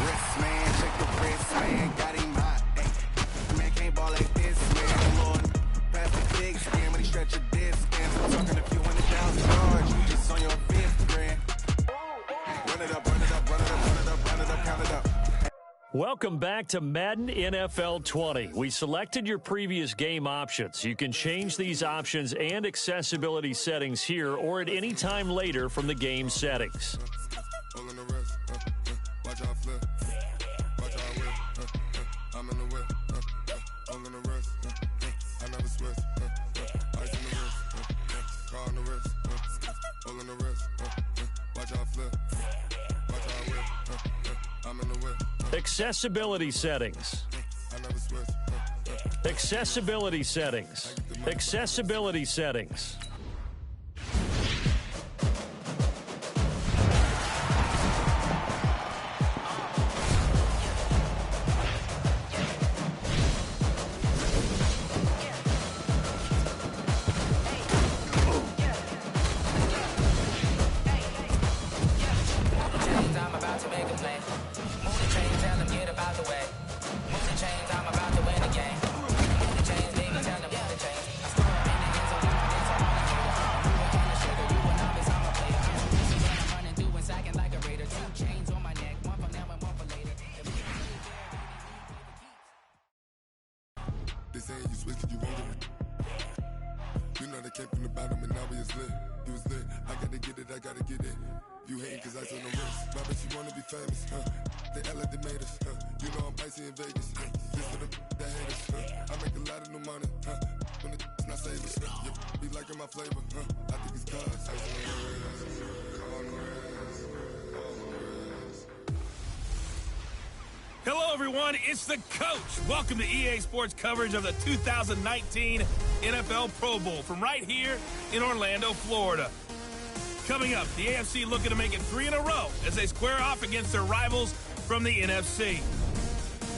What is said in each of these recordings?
Wrist man, check the wrist man, got him hot. Ay, man can't ball like this, man. Lord, pass the big skin when he stretch a disc. I'm talking a few $100,000, you just on your fifth grand. Run it up, run it up, run it up, run it up, run it up, count it up. Welcome back to Madden NFL 20. We selected your previous game options. You can change these options and accessibility settings here or at any time later from the game settings. Accessibility settings. Accessibility settings. Accessibility settings. Hello, everyone. It's the coach. Welcome to EA Sports coverage of the 2019 NFL Pro Bowl from right here in Orlando, Florida. Coming up, the AFC looking to make it 3 in a row as they square off against their rivals from the NFC.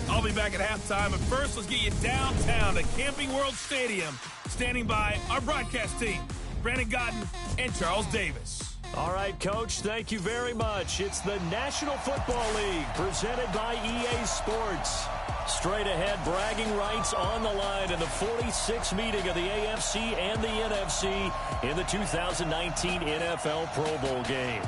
I'll be back at halftime, but first, let's get you downtown to Camping World Stadium. Standing by our broadcast team, Brandon Gaudin and Charles Davis. All right, Coach, thank you very much. It's the National Football League presented by EA Sports. Straight ahead, bragging rights on the line in the 46th meeting of the AFC and the NFC in the 2019 NFL Pro Bowl game.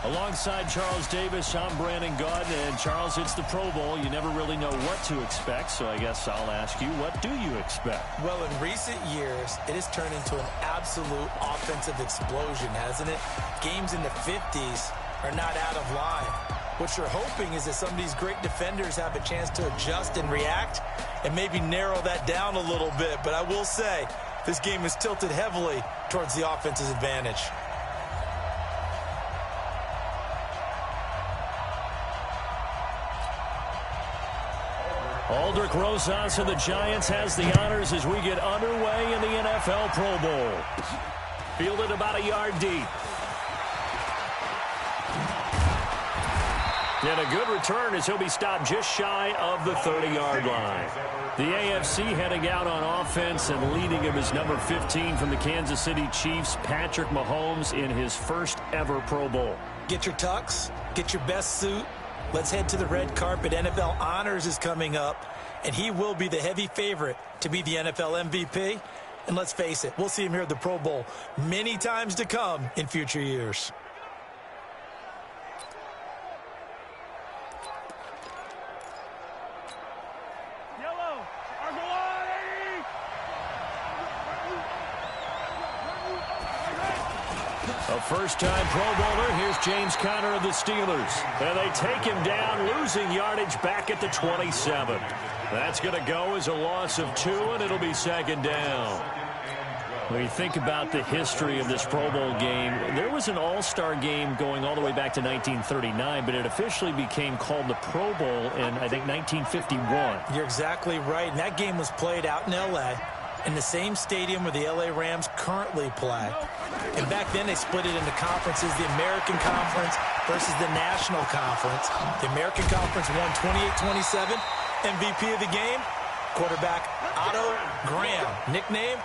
Alongside Charles Davis, I'm Brandon Gaudin. And Charles, it's the Pro Bowl. You never really know what to expect, so I guess I'll ask you, what do you expect? Well, in recent years, it has turned into an absolute offensive explosion, hasn't it? Games in the 50s are not out of line. What you're hoping is that some of these great defenders have a chance to adjust and react and maybe narrow that down a little bit. But I will say, this game is tilted heavily towards the offense's advantage. Aldrick Rosas of the Giants has the honors as we get underway in the NFL Pro Bowl. Fielded about a yard deep. And a good return as he'll be stopped just shy of the 30-yard line. The AFC heading out on offense, and leading him is number 15 from the Kansas City Chiefs, Patrick Mahomes, in his first ever Pro Bowl. Get your tux, get your best suit. Let's head to the red carpet. NFL Honors is coming up, and he will be the heavy favorite to be the NFL MVP. And let's face it, we'll see him here at the Pro Bowl many times to come in future years. A first-time Pro Bowler, here's James Conner of the Steelers. And they take him down, losing yardage back at the 27. That's going to go as a loss of 2, and it'll be second down. When you think about the history of this Pro Bowl game, there was an all-star game going all the way back to 1939, but it officially became called the Pro Bowl in, I think, 1951. You're exactly right, and that game was played out in L.A., in the same stadium where the L.A. Rams currently play. And back then they split it into conferences, the American Conference versus the National Conference. The American Conference won 28-27. MVP of the game, quarterback Otto Graham, nickname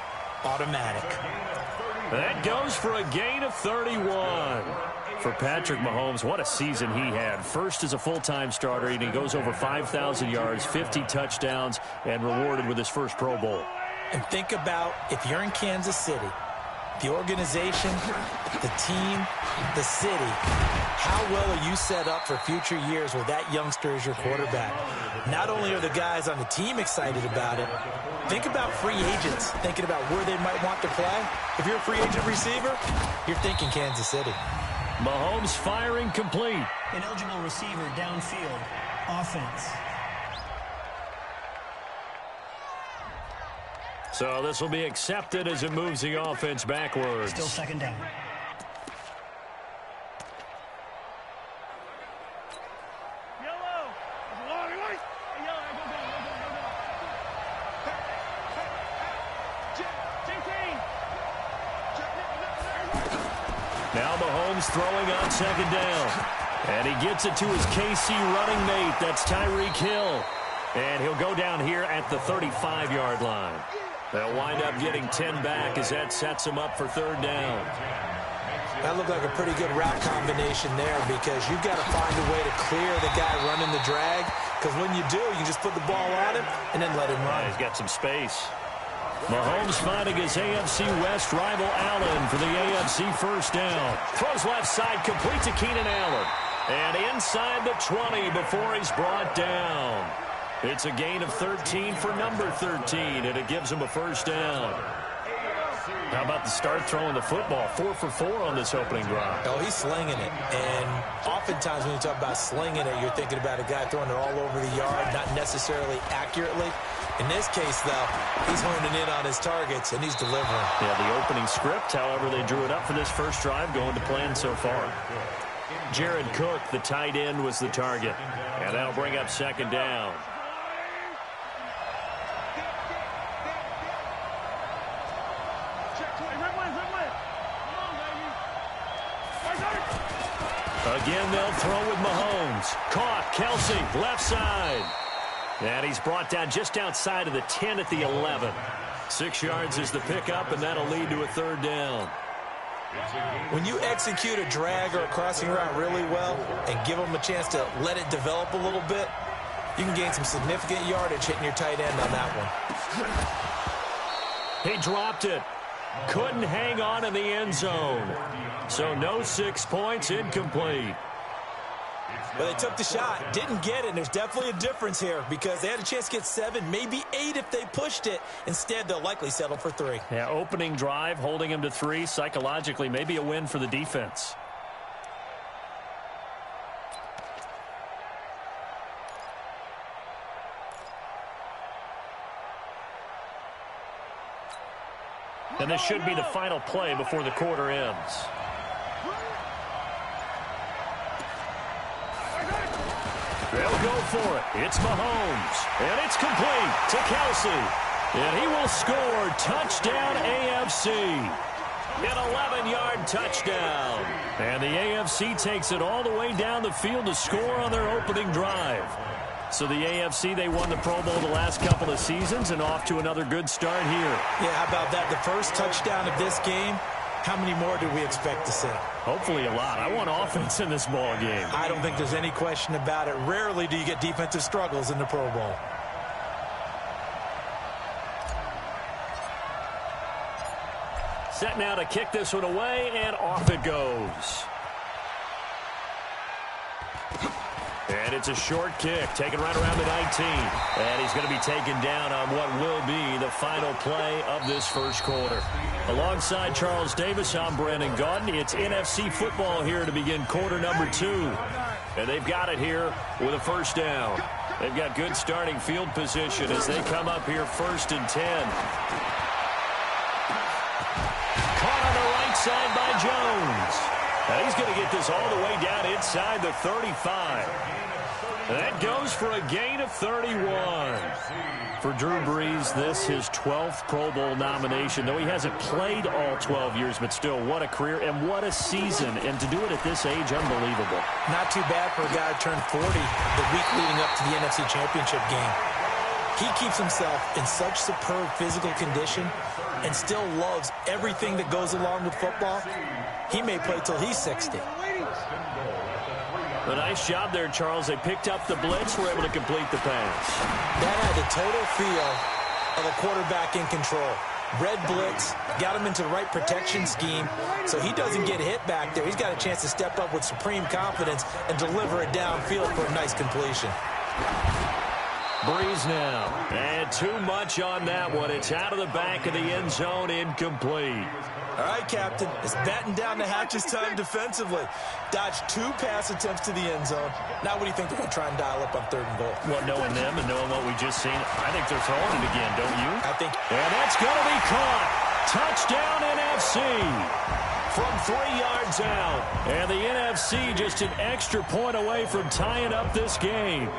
Automatic. That goes for a gain of 31. For Patrick Mahomes, what a season he had. First as a full-time starter, and he goes over 5,000 yards, 50 touchdowns, and rewarded with his first Pro Bowl. And think about if you're in Kansas City, the organization, the team, the city, how well are you set up for future years with that youngster as your quarterback? Not only are the guys on the team excited about it, think about free agents, thinking about where they might want to play. If you're a free agent receiver, you're thinking Kansas City. Mahomes firing complete. An eligible receiver downfield. Offense. So this will be accepted as it moves the offense backwards. Still second down. Now Mahomes throwing on second down. And he gets it to his KC running mate. That's Tyreek Hill. And he'll go down here at the 35-yard line. They'll wind up getting 10 back as that sets him up for third down. That looked like a pretty good route combination there because you've got to find a way to clear the guy running the drag, because when you do, you just put the ball on him and then let him run. He's got some space. Mahomes finding his AFC West rival Allen for the AFC first down. Throws left side, complete to Keenan Allen. And inside the 20 before he's brought down. It's a gain of 13 for number 13, and it gives him a first down. How about the start throwing the football? 4 for 4 on this opening drive. Oh, he's slinging it. And oftentimes when you talk about slinging it, you're thinking about a guy throwing it all over the yard, not necessarily accurately. In this case, though, he's honing in on his targets, and he's delivering. Yeah, the opening script, however, they drew it up for this first drive, going to plan so far. Jared Cook, the tight end, was the target. And that'll bring up second down. Again, they'll throw with Mahomes. Caught, Kelsey, left side. And he's brought down just outside of the 10 at the 11. 6 yards is the pickup, and that'll lead to a third down. When you execute a drag or a crossing route really well and give them a chance to let it develop a little bit, you can gain some significant yardage hitting your tight end on that one. He dropped it. Couldn't hang on in the end zone. So no 6 points, incomplete. But they took the shot, didn't get it, and there's definitely a difference here because they had a chance to get 7, maybe 8 if they pushed it. Instead, they'll likely settle for 3. Yeah, opening drive, holding him to 3, psychologically, maybe a win for the defense. And this should be the final play before the quarter ends. They'll go for it. It's Mahomes. And it's complete to Kelsey. And he will score. Touchdown AFC. An 11-yard touchdown. And the AFC takes it all the way down the field to score on their opening drive. So the AFC, they won the Pro Bowl the last couple of seasons and off to another good start here. Yeah, how about that? The first touchdown of this game, how many more do we expect to see? Hopefully a lot. I want offense in this ball game. I don't think there's any question about it. Rarely do you get defensive struggles in the Pro Bowl. Set now to kick this one away, and off it goes. And it's a short kick, taken right around the 19. And he's going to be taken down on what will be the final play of this first quarter. Alongside Charles Davis, I'm Brandon Gaudin. It's NFC football here to begin quarter number 2. And they've got it here with a first down. They've got good starting field position as they come up here first and 10. Caught on the right side by Jones. And he's going to get this all the way down inside the 35. That goes for a gain of 31. For Drew Brees, this his 12th Pro Bowl nomination. Though he hasn't played all 12 years, but still, what a career and what a season. And to do it at this age, unbelievable. Not too bad for a guy who turned 40 the week leading up to the NFC Championship game. He keeps himself in such superb physical condition and still loves everything that goes along with football. He may play till he's 60. A nice job there, Charles. They picked up the blitz, were able to complete the pass. That had the total feel of a quarterback in control. Red blitz, got him into the right protection scheme, so he doesn't get hit back there. He's got a chance to step up with supreme confidence and deliver it downfield for a nice completion. Brees now. And too much on that one. It's out of the back of the end zone, incomplete. All right, Captain, it's batten down the hatches time defensively. Dodged 2 pass attempts to the end zone. Now what do you think they're going to try and dial up on 3rd and goal? Well, knowing them and knowing what we just seen, I think they're throwing it again, don't you? I think. And that's going to be caught. Touchdown NFC. From 3 yards out. And the NFC just an extra point away from tying up this game.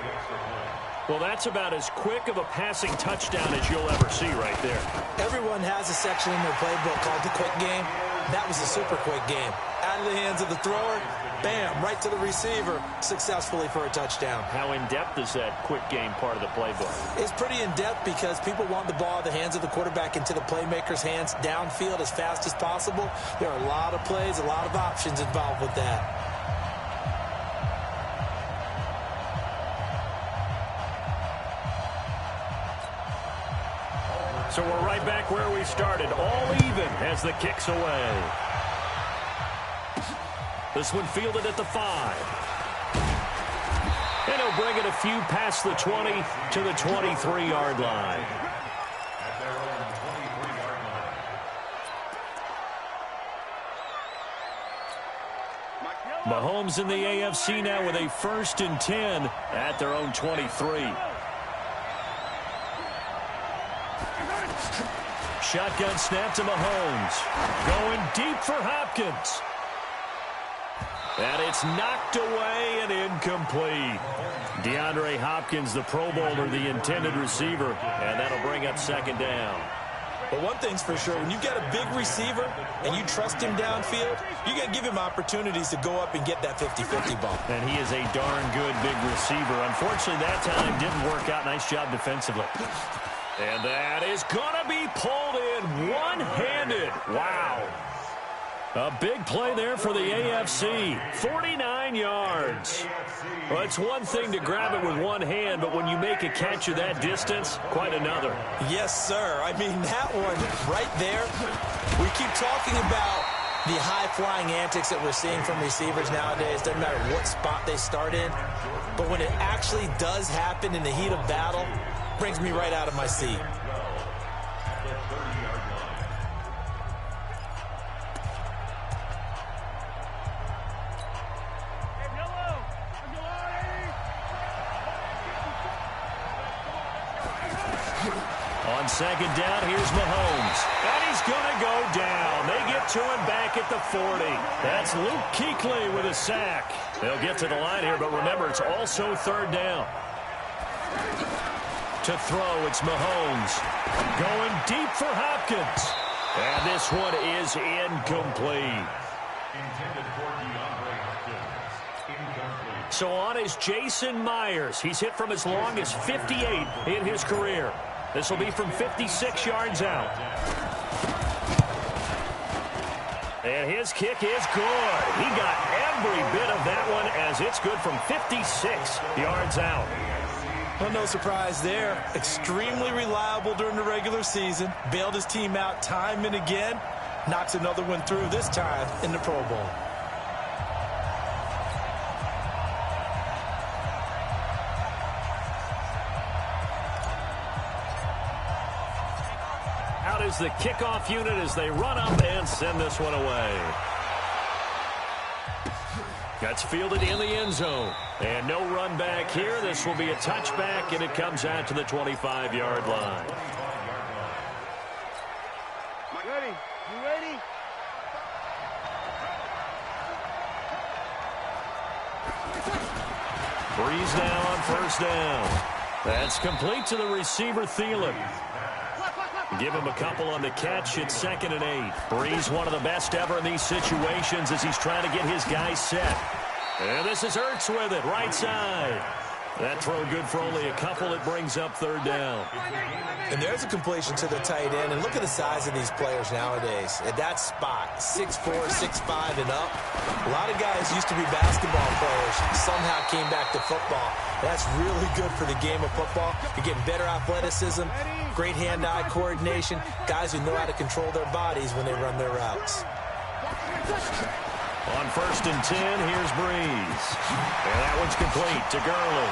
Well, that's about as quick of a passing touchdown as you'll ever see right there. Everyone has a section in their playbook called the quick game. That was a super quick game. Out of the hands of the thrower, bam, right to the receiver, successfully for a touchdown. How in-depth is that quick game part of the playbook? It's pretty in-depth because people want the ball in the hands of the quarterback into the playmaker's hands downfield as fast as possible. There are a lot of plays, a lot of options involved with that. So we're right back where we started, all even as the kick's away. This one fielded at the 5. And he'll bring it a few past the 20 to the 23-yard line. Mahomes in the AFC now with a 1st and 10 at their own 23. Shotgun snap to Mahomes. Going deep for Hopkins. And it's knocked away and incomplete. DeAndre Hopkins, the Pro Bowler, the intended receiver. And that'll bring up 2nd down. But one thing's for sure, when you've got a big receiver and you trust him downfield, you got to give him opportunities to go up and get that 50-50 ball. And he is a darn good big receiver. Unfortunately, that time didn't work out. Nice job defensively. And that is going to be pulled in one-handed. Wow. A big play there for the AFC. 49 yards. Well, it's one thing to grab it with one hand, but when you make a catch of that distance, quite another. Yes, sir. I mean, that one right there, we keep talking about the high-flying antics that we're seeing from receivers nowadays. Doesn't matter what spot they start in. But when it actually does happen in the heat of battle, brings me right out of my seat. On 2nd down, here's Mahomes. And he's going to go down. They get to him back at the 40. That's Luke Kuechly with a sack. They'll get to the line here, but remember, it's also 3rd down. To throw, it's Mahomes. Going deep for Hopkins. And this one is incomplete. So on is Jason Myers. He's hit from as long as 58 in his career. This will be from 56 yards out. And his kick is good. He got every bit of that one as it's good from 56 yards out. Well, no surprise there. Extremely reliable during the regular season. Bailed his team out time and again. Knocks another one through, this time in the Pro Bowl. Out is the kickoff unit as they run up and send this one away. That's fielded in the end zone. And no run back here. This will be a touchback, and it comes out to the 25-yard line. Ready? You ready? Breeze now on first down. That's complete to the receiver, Thielen. Give him a couple on the catch. It's 2nd and 8. Breeze, one of the best ever in these situations as he's trying to get his guys set. And this is Ertz with it, right side. That throw good for only a couple. It brings up 3rd down. And there's a completion to the tight end. And look at the size of these players nowadays. At that spot, 6'4", 6'5", and up. A lot of guys used to be basketball players, somehow came back to football. That's really good for the game of football. You're getting better athleticism, great hand-eye coordination, guys who know how to control their bodies when they run their routes. On 1st and 10, here's Breeze. And that one's complete to Gurley.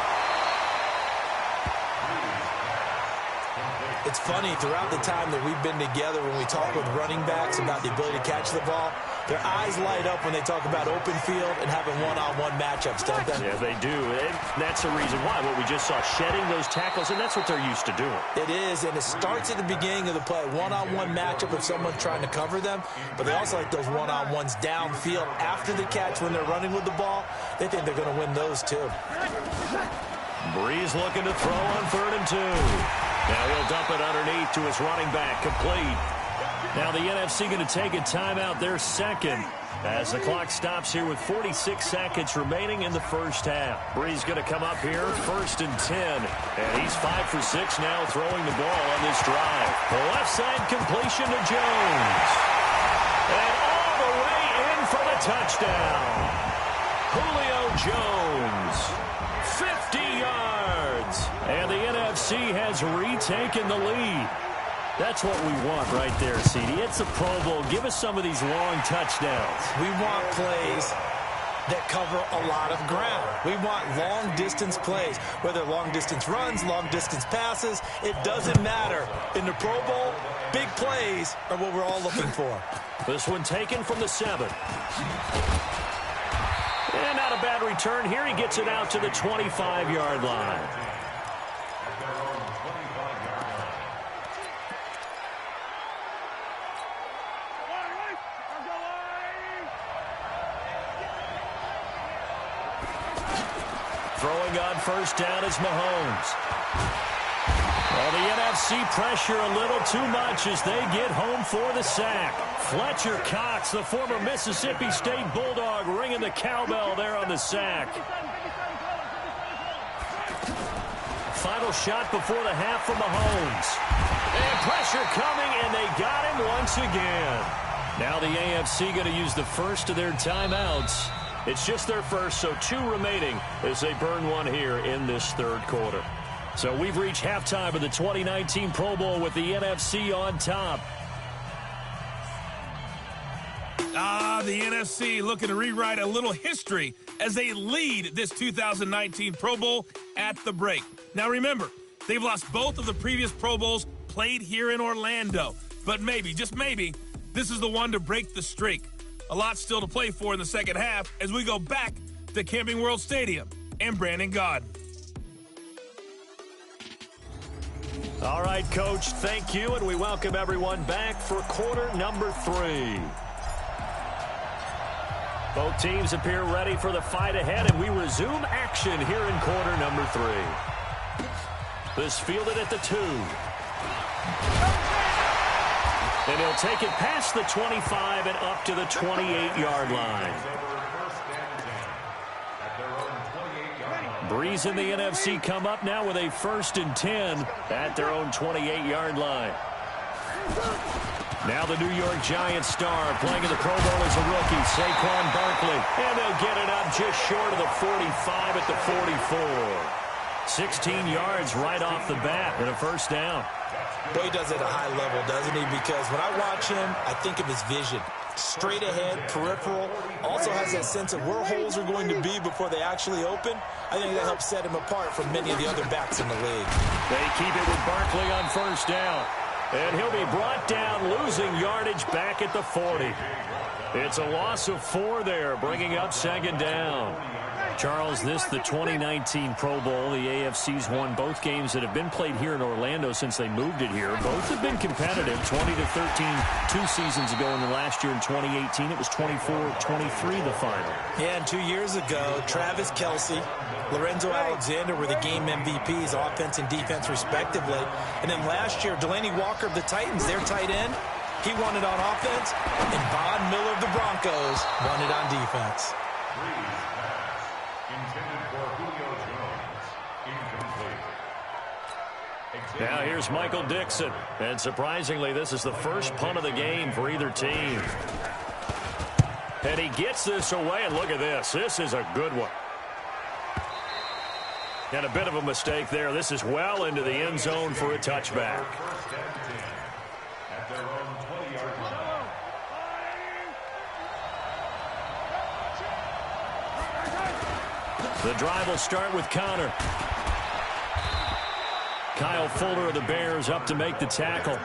It's funny, throughout the time that we've been together, when we talk with running backs about the ability to catch the ball, their eyes light up when they talk about open field and having one-on-one matchups, don't they? Yeah, they do. And that's the reason why. What we just saw, shedding those tackles, and that's what they're used to doing. It is, and it starts at the beginning of the play. One-on-one matchup if someone's trying to cover them, but they also like those one-on-ones downfield after the catch when they're running with the ball. They think they're going to win those, too. Breeze looking to throw on 3rd and 2. Now he'll dump it underneath to his running back, complete. Now the NFC going to take a timeout, their 2nd, as the clock stops here with 46 seconds remaining in the first half. Breeze going to come up here, 1st and 10, and he's 5 for 6 now throwing the ball on this drive. The left side completion to Jones. And all the way in for the touchdown. Julio Jones. 50 yards. And the NFC has retaken the lead. That's what we want right there, CD. It's a Pro Bowl. Give us some of these long touchdowns. We want plays that cover a lot of ground. We want long-distance plays, whether long-distance runs, long-distance passes. It doesn't matter. In the Pro Bowl, big plays are what we're all looking for. This one taken from the 7. And not a bad return here. He gets it out to the 25-yard line. Throwing on first down is Mahomes. Well, the NFC pressure a little too much as they get home for the sack. Fletcher Cox, the former Mississippi State Bulldog, ringing the cowbell there on the sack. Final shot before the half from Mahomes. And pressure coming, and they got him once again. Now the AFC going to use the first of their timeouts. It's just their first, so 2 remaining as they burn one here in this 3rd quarter. So we've reached halftime of the 2019 Pro Bowl with the NFC on top. The NFC looking to rewrite a little history as they lead this 2019 Pro Bowl at the break. Now remember, they've lost both of the previous Pro Bowls played here in Orlando. But maybe, just maybe, this is the one to break the streak. A lot still to play for in the second half as we go back to Camping World Stadium and Brandon Gaudin. All right, Coach, thank you, and we welcome everyone back for quarter number 3. Both teams appear ready for the fight ahead, and we resume action here in quarter number 3. This fielded at the 2. And he'll take it past the 25 and up to the 28-yard line. Breeze and the NFC come up now with a 1st and 10 at their own 28-yard line. Now the New York Giants star playing in the Pro Bowl as a rookie, Saquon Barkley. And they'll get it up just short of the 45 at the 44. 16 yards right off the bat and a 1st down. Boy, he does it at a high level, doesn't he? Because when I watch him, I think of his vision. Straight ahead, peripheral. Also has that sense of where holes are going to be before they actually open. I think that helps set him apart from many of the other backs in the league. They keep it with Barkley on 1st down. And he'll be brought down, losing yardage back at the 40. It's a loss of 4 there, bringing up 2nd down. Charles, this the 2019 Pro Bowl. The AFC's won both games that have been played here in Orlando since they moved it here. Both have been competitive, 20-13 2 seasons ago, and then last year in 2018 it was 24-23 the final. Yeah, and 2 years ago, Travis Kelce, Lorenzo Alexander were the game MVPs, offense and defense respectively. And then last year, Delaney Walker of the Titans, their tight end, he won it on offense, and Von Miller of the Broncos won it on defense. Now here's Michael Dixon. And surprisingly, this is the first punt of the game for either team. And he gets this away, and look at this. This is a good one. And a bit of a mistake there. This is well into the end zone for a touchback. The drive will start with Connor. Kyle Fuller of the Bears up to make the tackle.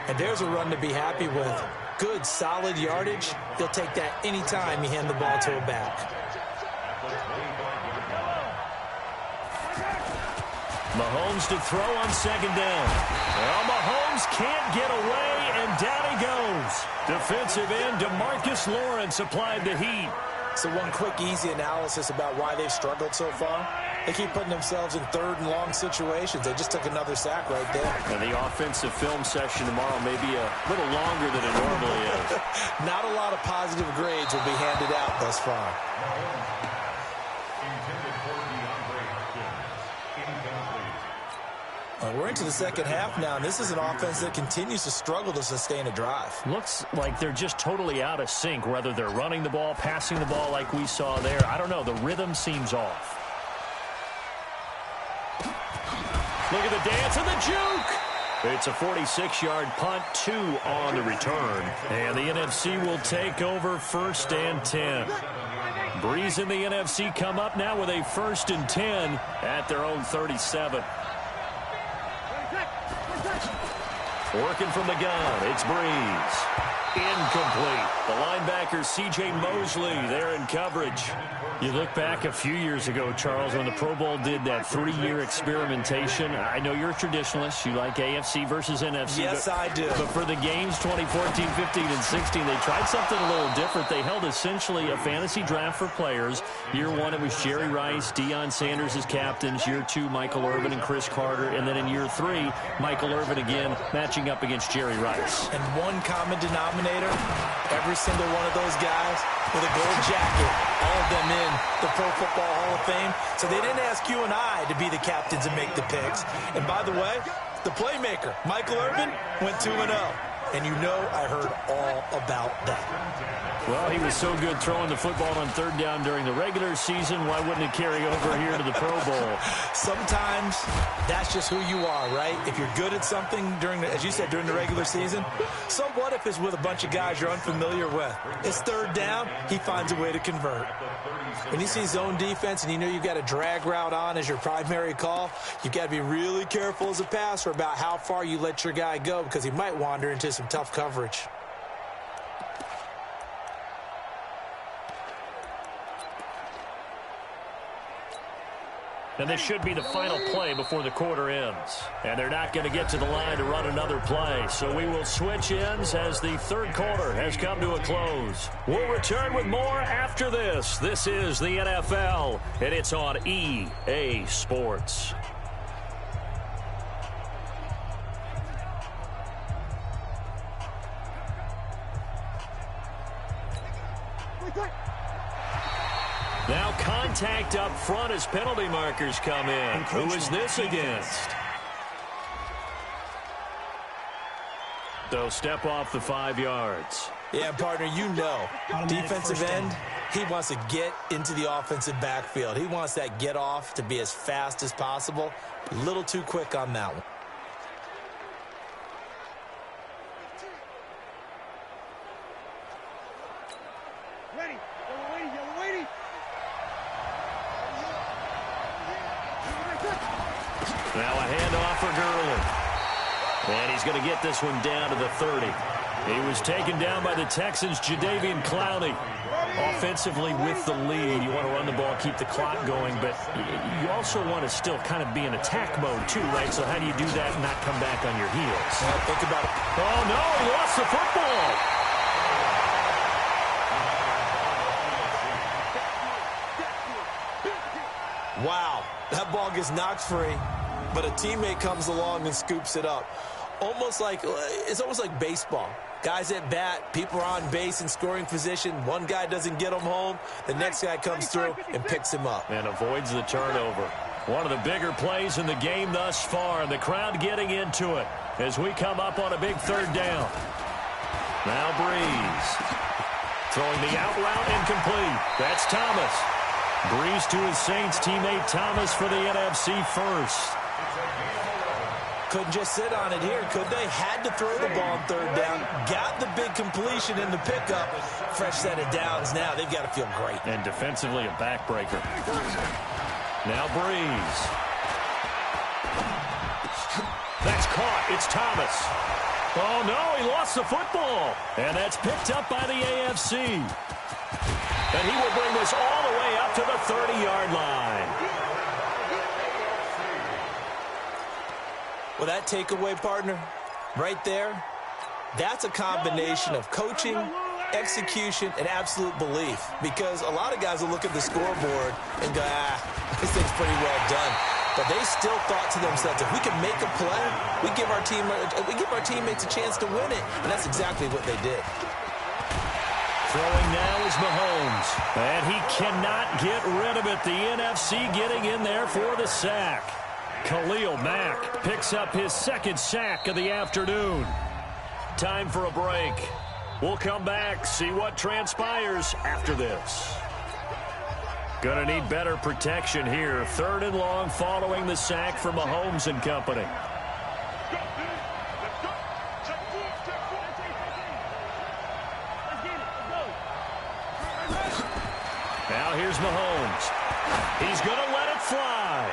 And there's a run to be happy with. Good, solid yardage. He'll take that anytime you hand the ball to a back. Mahomes to throw on second down. Well, Mahomes can't get away, and down he goes. Defensive end DeMarcus Lawrence applied the heat. So one quick, easy analysis about why they've struggled so far. They keep putting themselves in third and long situations. They just took another sack right there. And the offensive film session tomorrow may be a little longer than it normally is. Not a lot of positive grades will be handed out thus far. We're into the second half now, and this is an offense that continues to struggle to sustain a drive. Looks like they're just totally out of sync, whether they're running the ball, passing the ball like we saw there. I don't know. The rhythm seems off. Look at the dance and the juke. It's a 46-yard punt, 2 on the return. And the NFC will take over 1st and 10. Breeze and the NFC come up now with a 1st and 10 at their own 37. Working from the gun, it's Breeze. Incomplete. The linebacker, C.J. Mosley, there in coverage. You look back a few years ago, Charles, when the Pro Bowl did that 3-year experimentation. I know you're a traditionalist. You like AFC versus NFC. Yes, I do. But for the games 2014, 15, and 16, they tried something a little different. They held essentially a fantasy draft for players. Year 1, it was Jerry Rice, Deion Sanders as captains. Year 2, Michael Irvin and Chris Carter. And then in year 3, Michael Irvin again matching up against Jerry Rice. And one common denominator, every single one of those guys with a gold jacket, all of them in the Pro Football Hall of Fame. So they didn't ask you and I to be the captains and make the picks. And by the way, the playmaker, Michael Irvin, went 2-0. And you know I heard all about that. Well, he was so good throwing the football on 3rd down during the regular season. Why wouldn't it carry over here to the Pro Bowl? Sometimes that's just who you are, right? If you're good at something during, as you said, during the regular season, so what if it's with a bunch of guys you're unfamiliar with? It's 3rd down, he finds a way to convert. When you see zone defense and you know you've got a drag route on as your primary call, you've got to be really careful as a passer about how far you let your guy go because he might wander into some tough coverage. And this should be the final play before the quarter ends. And they're not going to get to the line to run another play. So we will switch ends as the 3rd quarter has come to a close. We'll return with more after this. This is the NFL, and it's on EA Sports. Now contact up front as penalty markers come in. Who is this against? So step off the 5 yards. Yeah, partner, you know, defensive end, he wants to get into the offensive backfield. He wants that get off to be as fast as possible. A little too quick on that one. Now a handoff for Gurley. And he's going to get this one down to the 30. He was taken down by the Texans' Jadeveon Clowney. Offensively with the lead, you want to run the ball, keep the clock going, but you also want to still kind of be in attack mode too, right? So how do you do that and not come back on your heels? Well, think about it. Oh, no, he lost the football. Wow, that ball gets knocked free, but a teammate comes along and scoops it up. It's almost like baseball. Guys at bat, people are on base in scoring position. One guy doesn't get him home. The next guy comes through and picks him up. And avoids the turnover. One of the bigger plays in the game thus far. The crowd getting into it as we come up on a big third down. Now Breeze. Throwing the out route incomplete. That's Thomas. Breeze to his Saints teammate Thomas for the NFC first. Couldn't just sit on it here, could they? Had to throw the ball on third down. Got the big completion in the pickup. Fresh set of downs now. They've got to feel great. And defensively a backbreaker. Now Breeze. That's caught. It's Thomas. Oh, no, he lost the football. And that's picked up by the AFC. And he will bring this all the way up to the 30-yard line. Well, that takeaway, partner, right there, that's a combination of coaching, execution, and absolute belief. Because a lot of guys will look at the scoreboard and go, this thing's pretty well done. But they still thought to themselves, if we can make a play, we give our teammates a chance to win it. And that's exactly what they did. Throwing now is Mahomes. And he cannot get rid of it. The NFC getting in there for the sack. Khalil Mack picks up his second sack of the afternoon. Time for a break. We'll come back, see what transpires after this. Gonna need better protection here. 3rd and long following the sack from Mahomes and company. Now here's Mahomes. He's gonna let it fly.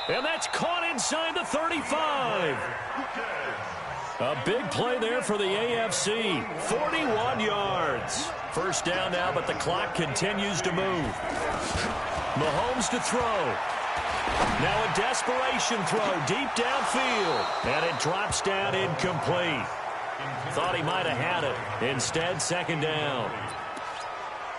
And that's caught inside the 35. A big play there for the AFC. 41 yards. First down now, but the clock continues to move. Mahomes to throw. Now a desperation throw deep downfield. And it drops down incomplete. Thought he might have had it. Instead, second down.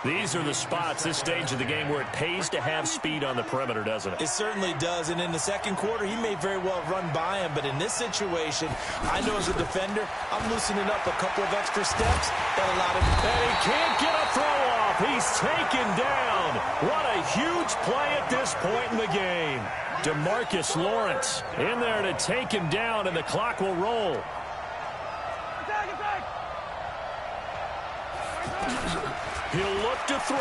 These are the spots, this stage of the game, where it pays to have speed on the perimeter, doesn't it? It certainly does, and in the second quarter, he may very well run by him, but in this situation, I know as a defender, I'm loosening up a couple of extra steps that allow him. And he can't get a throw off. He's taken down. What a huge play at this point in the game. DeMarcus Lawrence in there to take him down, and the clock will roll. He'll look to throw.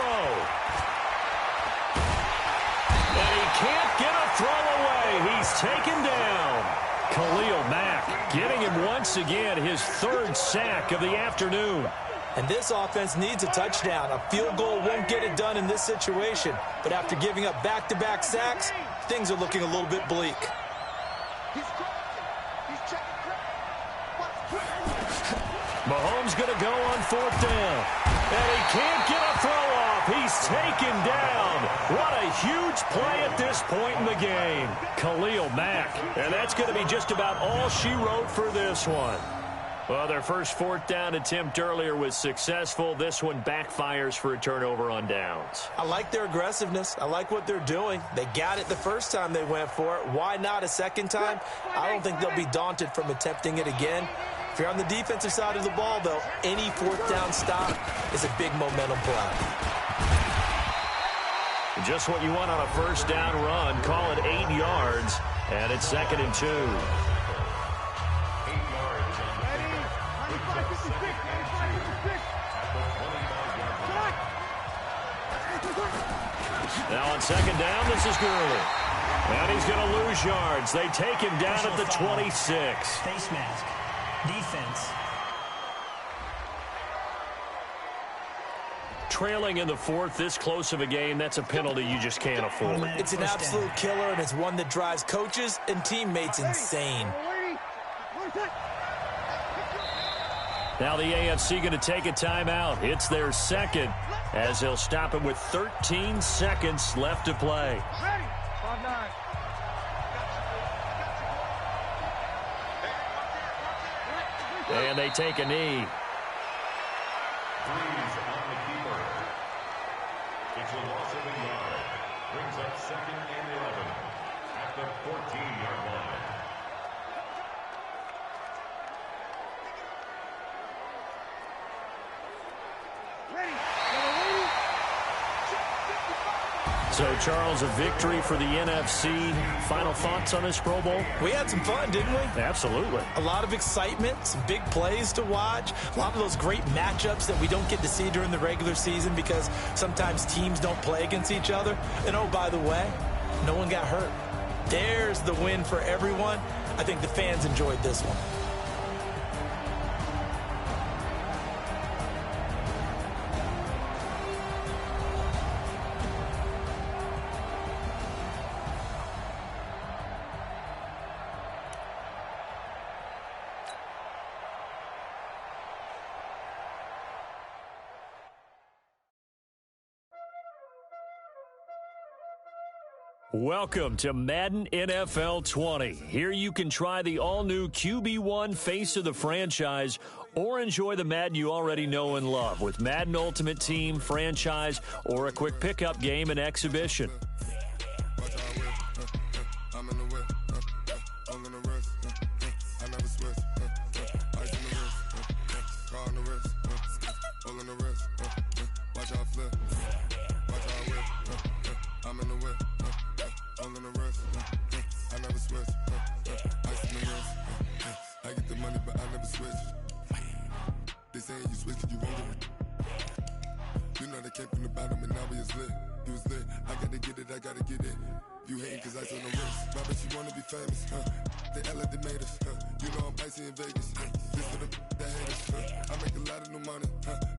And he can't get a throw away. He's taken down. Khalil Mack getting him once again his 3rd sack of the afternoon. And this offense needs a touchdown. A field goal won't get it done in this situation. But after giving up back-to-back sacks, things are looking a little bit bleak. Mahomes going to go on 4th down. And he can't get a throw off. He's taken down. What a huge play at this point in the game. Khalil Mack. And that's going to be just about all she wrote for this one. Well, their first 4th down attempt earlier was successful. This one backfires for a turnover on downs. I like their aggressiveness. I like what they're doing. They got it the first time they went for it. Why not a second time? I don't think they'll be daunted from attempting it again. If you're on the defensive side of the ball, though, any 4th down stop is a big momentum play. Just what you want on a first down run. Call it 8 yards, and it's 2nd and 2. Now on 2nd down, this is Gurley. And he's going to lose yards. They take him down at the 26. Face mask. Defense. Trailing in the 4th, this close of a game, that's a penalty you just can't afford. It's an absolute killer, and it's one that drives coaches and teammates insane. Now the AFC going to take a timeout. It's their second, as they'll stop it with 13 seconds left to play. Ready? 5-9. And they take a knee. Freeze on the keeper. It's a loss of a yard. Brings up 2nd and 11 at the 14-yard line. So, Charles, a victory for the NFC. Final thoughts on this Pro Bowl? We had some fun, didn't we? Absolutely. A lot of excitement, some big plays to watch, a lot of those great matchups that we don't get to see during the regular season because sometimes teams don't play against each other. And, oh, by the way, no one got hurt. There's the win for everyone. I think the fans enjoyed this one. Welcome to Madden NFL 20. Here you can try the all-new QB1 face of the franchise or enjoy the Madden you already know and love with Madden Ultimate Team, franchise, or a quick pickup game and exhibition. You hating cause ice on the wrist. I bet you wanna be famous, They act like they made us, You know I'm icy in Vegas, This for the that hate us, I make a lot of new money,